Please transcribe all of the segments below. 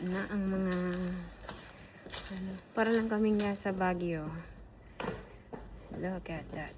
na ang mga para lang kami nga sa Baguio. Look at that.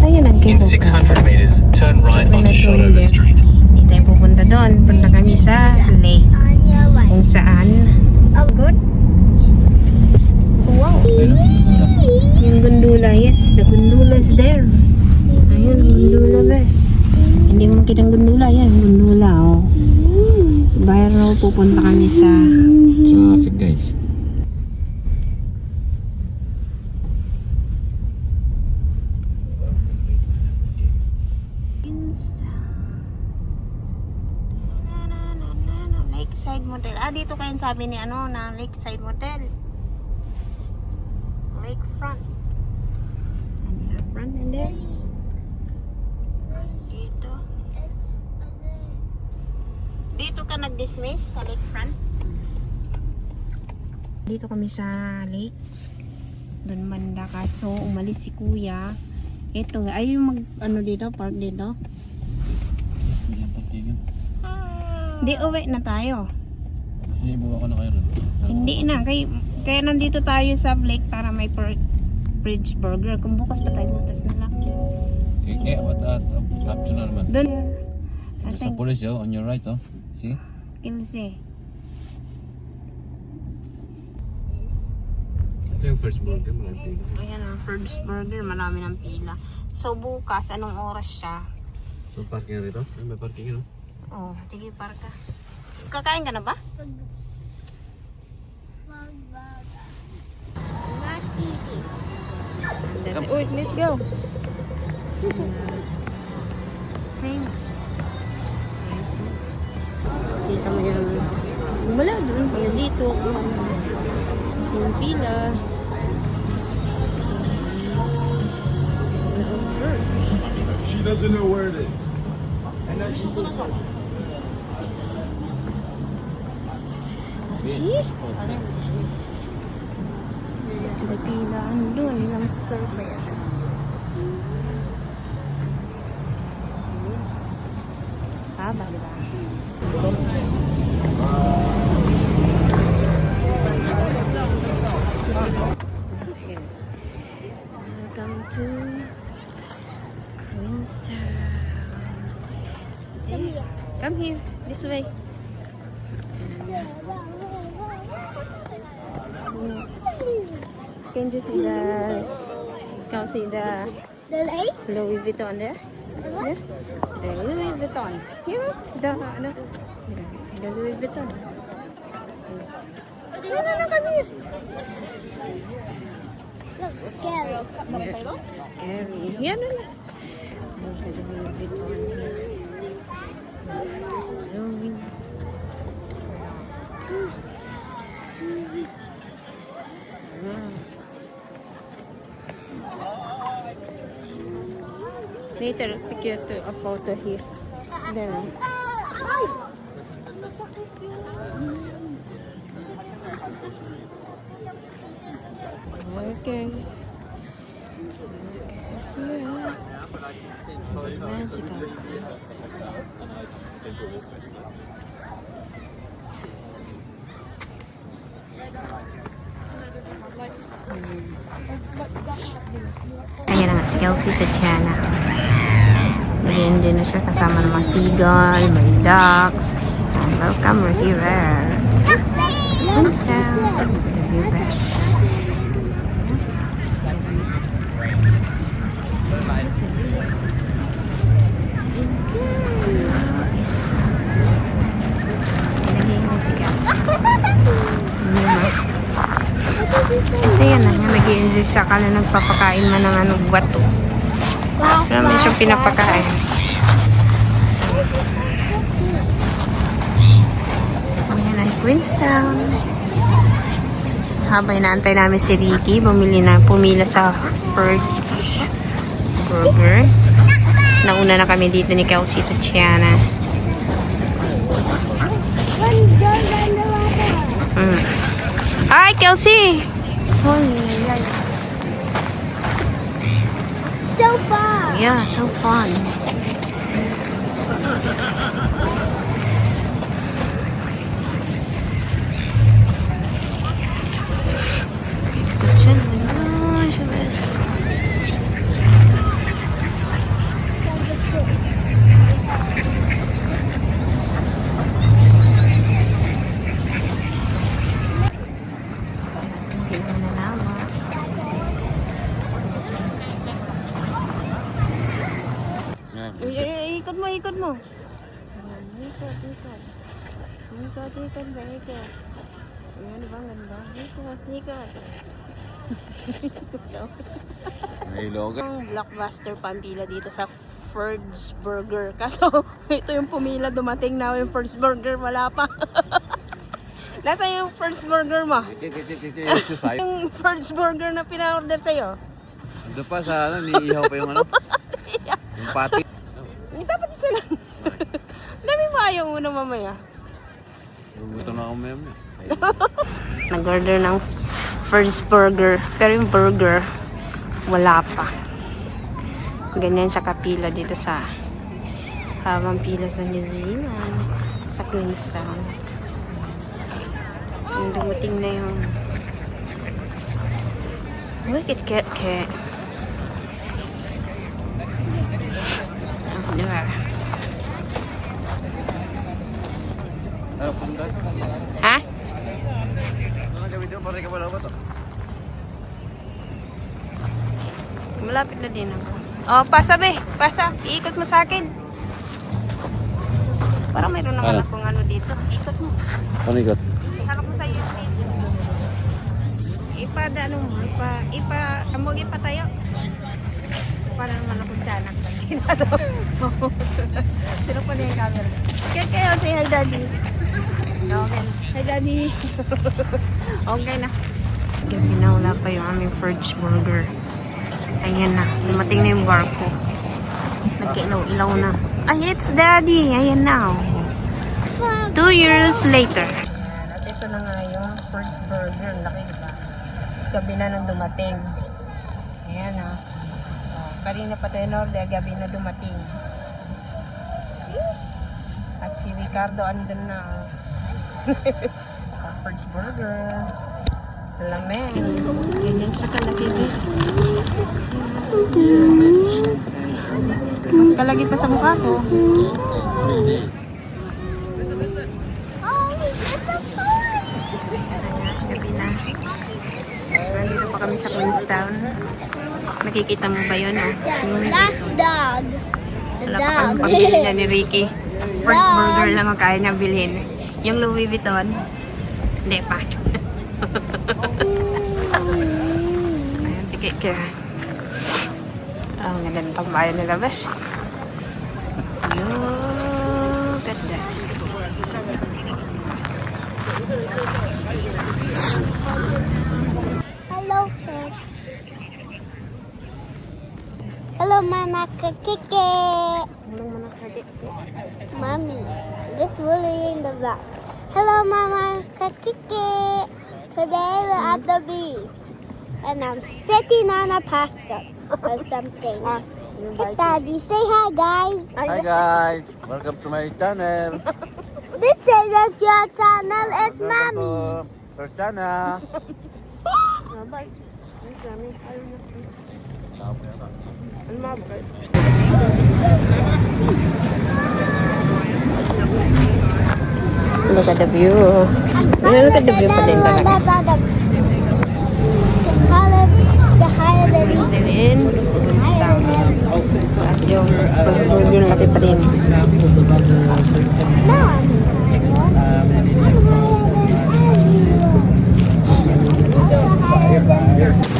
Ayun ang In 600 meters, turn right onto Shotover Street. Hindi tayo pupunta doon. Punta kami sa lake. Kung saan. Good. Wow. Yung gundula. Yes, the gundula is there. Ayun, gundula ba? Hindi mo makita ang gundula. Yan, gundula. Oh. Bayro, pupunta kami sa traffic, guys. Lakeside Motel. Dito kayo sabi ni na Lakeside Motel. Lakefront. And front and there. Dito. Dito ka nag-dismiss sa lakefront. Dito kami sa lake. Doon banda kaso umalis si kuya. Ito nga. Ay yung dito, park dito. Di uwi na tayo. Kasi ibuwa ko na kayo rin. Hindi na. Kaya nandito tayo sa lake para may bridge burger. Kung bukas pa tayo butas na lang. Okay, what option na naman? Doon. There's a police on your right, oh. See? Kilse. Ito yung first burger mo lang. Ayan ang first burger. Marami ng pila. So bukas, anong oras siya? So parking rito? May parking yun, oh. Oh, sige, parka. Kakain ka na ba? Uy, let's go. Famous. Kita mo yung wala doon. Pala dito. Yung pila. She doesn't know where it is. And then she's gonna go. See? May pilaan doon. Ilang store pa yan. Haba, diba? Welcome to Queenstown. Come here. This way. Can you see the Louis Vuitton there? There? The Louis Vuitton. Here, the Louis Vuitton. No, come here. Look, scary. Scary. Yan na. There's the Louis Vuitton here. Louis. Later, pick you a photo here. There. Okay. Yeah. Magical beast. Ayan na nga, si Kelsey Tatiana. Ayan din na siya kasama ng mga seagull, may ducks. And welcome, we're here at Queenstown, the best. Ayan na nga, nag-i-enjoy siya ka na nagpapakain man ng bato. Marami siyang pinapakain. Ayan ay Queenstown. Habang inaantay namin si Ricky, pumila sa first burger. Nauna na kami dito ni Kelsey Tatiana. Hi, Kelsey! So fun. Yeah, so fun. ikot mo. Ikot, ikot. Ikot, ikot ba, ikot. Ayan, diba, ang ganda. Ikot, ikot. Nailogan. Ang blockbuster pampila dito sa Ferd's Burger. Kaso, ito yung pumila, dumating na yung Ferd's Burger, wala pa. Nasaan yung Ferd's Burger mo? Yung Ferd's Burger na pina-order sa'yo? Ando pa sa ano, niihaw pa yung ano. Yung pati. Dapat isa lang. Dami mo ayaw muna mamaya. Gugutom na ako mayam eh. Nag-order ng Ferd's Burger. Pero yung burger, wala pa. Ganyan siya kapila dito sa habang pila sa New Zealand. Sa Queenstown. Yung dumating na yung Wicked Cat Cat. Diba? Ah, punta. Ha? Ano gawin dito? Pare ka wala ba to? Malapit na din ako. Oh, pasa be. Pasa. Iikot mo sa akin. Parang mayroon naman Ano? akong ano dito. Ikot mo. Ano ikot? Iharap mo sa iyo. Ano mo? Amog ipa tayo. Para naman ako tiyanak. Sino pa niya yung camera? Kayo, say hi daddy. Okay. Hi daddy. Okay na. Gabi na, wala pa yung aming Ferd's Burger. Ayan na, dumating na yung barko. Nagkailaw-ilaw na. Ay, it's daddy! Ayan na. 2 years later. At ito na nga yung Ferd's Burger. Laki, diba? Gabi na nang dumating. Ayan na. Kanina pa tayo in-order, gabi na dumating. See? At si Ricardo andun na. Ferd's Burger. Lamen. Ganyan siya kalaki. Mas kalagi pa sa mukha ko. Gabi na. Nandito pa kami sa Queenstown. Nakikita mo ba yun? Oh? Last dog. The Wala pa dog. kami pamili niya ni Ricky. Ferd's Burger lang ang kaya niya bilhin. Yung Louis Vuitton, hindi pa. Ayan si Keke. Ang ganda ng pagbayan nila, besh. Yung ganda. Hello, sir. Hello, Manaka Kike. Mommy, this Willie in the vlog. Hello, Mama Kike. Today we're at the beach, and I'm sitting on a pasta or something. Hey, Daddy, say hi, guys. Hi guys! Welcome to my channel! This isn't your channel, it's Mommy's. Perchana! Look at the view. Look at the view pa din talaga. The higher than Still in Queenstown. At yung Burger laki pa rin.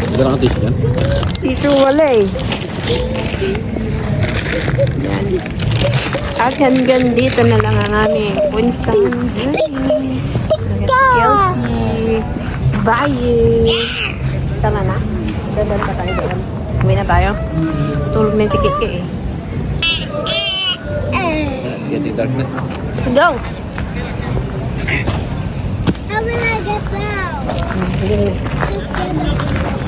Ito lang ang tissue yan? Tissue wala eh. Yan. At hanggang dito na lang ang aming Queenstown journey. Kelsey. Bye! Tama na. Dadan pa tayo doon. Uwi na tayo. Tulog na si Kike eh. It's getting dark na. Let's go! How will I get down? Sige. Just get up.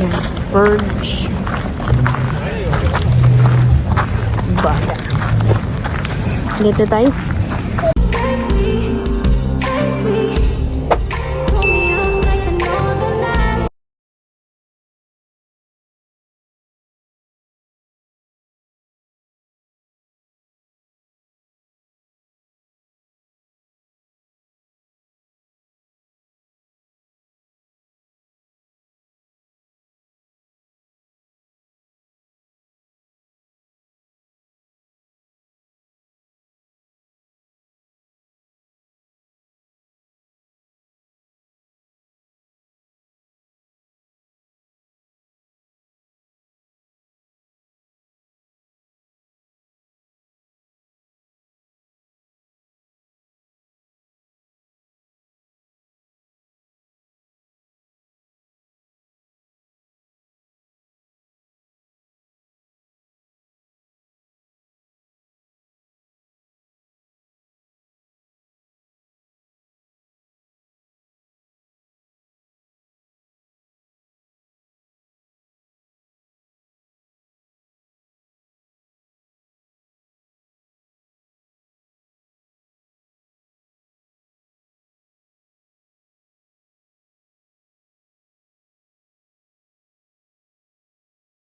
Yan. Birds. Bata. Dito tayo.